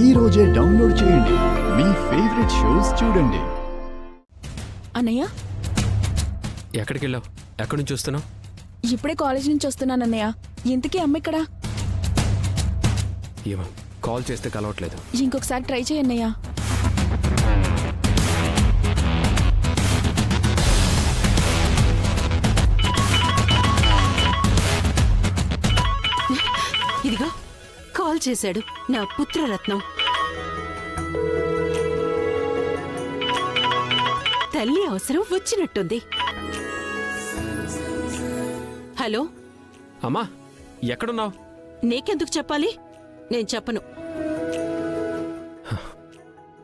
ఈ రోజే డౌన్లోడ్ చేయండి. మీ ఫేవరెట్ షోస్ చూడండి. అన్నయ్య, ఎక్కడికి వెళ్ళావు? ఎక్కడి నుంచి వస్తున్నావు? ఇప్పుడే కాలేజ్ నుంచి వస్తున్నానన్నయ్య. ఇంతకీ అమ్మ ఇక్కడ? ఏమో కాల్ చేస్తే కలవట్లేదు. ఇంకొకసారి ట్రై చేయన్నయ్య. ఇదిగో కాల్ చేశాడు నా పుత్రరత్నం. తల్లి అవసరం వచ్చినట్టుంది. హలో అమ్మా, ఎక్కడున్నావు? నీకెందుకు చెప్పాలి? నేను చెప్పను.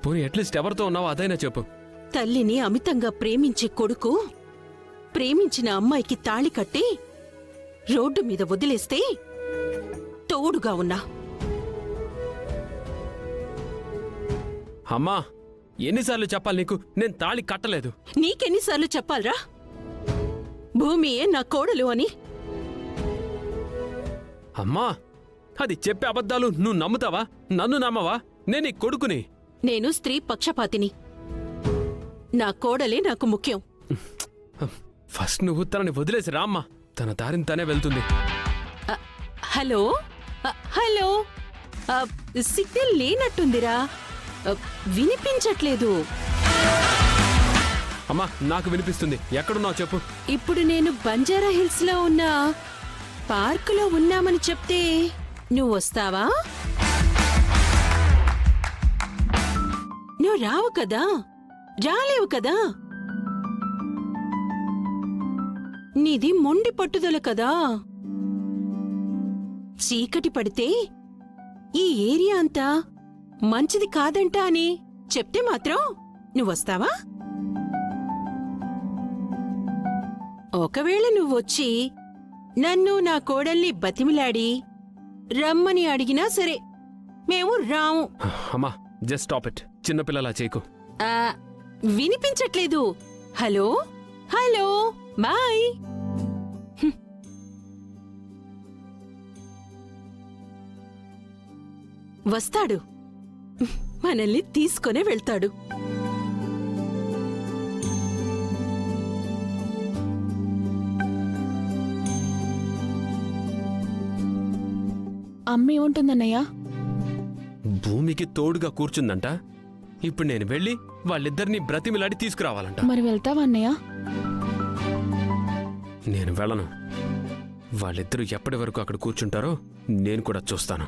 పోనీ అట్లీస్ట్ ఎవరితో ఉన్నావు అదైనా చెప్పు. తల్లిని అమితంగా ప్రేమించే కొడుకు ప్రేమించిన అమ్మాయికి తాళి కట్టి రోడ్డు మీద వదిలేస్తే తోడుగా ఉన్నా. అమ్మా, ఎన్నిసార్లు చెప్పాలి నీకు? నేను తాళి కట్టలేదు. నీకెన్నిసార్లు చెప్పాలరా భూమియే నా కోడలు అని? అమ్మా, అది చెప్పే అబద్ధాలు నువ్వు నమ్ముతావా? నన్ను నమ్మవా? నేను నీ కొడుకుని. నేను స్త్రీ పక్షపాతిని. నా కోడలే నాకు ముఖ్యం. ఫస్ట్ నువ్వు తనని వదిలేసి రామ్మా. తన దారిని తనే వెళ్తుంది. హలో హలో సిగ్నల్ లేనట్టుందిరా, వినిపించట్లేదు. అమ్మా, నాకు వినిపిస్తుంది. ఎక్కడున్నావు చెప్పు. ఇప్పుడు నేను బంజారా హిల్స్ లో ఉన్న పార్కులో ఉన్నామని చెప్తే నువ్వు వస్తావా? నువ్వు రావు కదా, రాలేవు కదా. నీది మొండి పట్టుదల కదా. చీకటి పడితే ఈ ఏరియా అంతా మంచిది కాదంట అని చెప్తే మాత్రం నువ్వొస్తావా? ఒకవేళ నువ్వొచ్చి నన్ను నా కోడల్ని బతిమిలాడి రమ్మని అడిగినా సరే మేము రాము. అమ్మా, జస్ట్ స్టాప్ ఇట్. చిన్నపిల్లలా చేయకు. వినిపించట్లేదు. Hello hello bye. వస్తాడు, మనల్ని తీసుకొనే వెళ్తాడు. అమ్మ ఏముంటుందన్నయ్య? భూమికి తోడుగా కూర్చుందంట. ఇప్పుడు నేను వెళ్ళి వాళ్ళిద్దరినీ బ్రతిమిలాడి తీసుకురావాలంట. మరి వెళ్తావా అన్నయ్య? నేను వెళ్ళను. వాళ్ళిద్దరూ ఎప్పటి వరకు అక్కడ కూర్చుంటారో నేను కూడా చూస్తాను.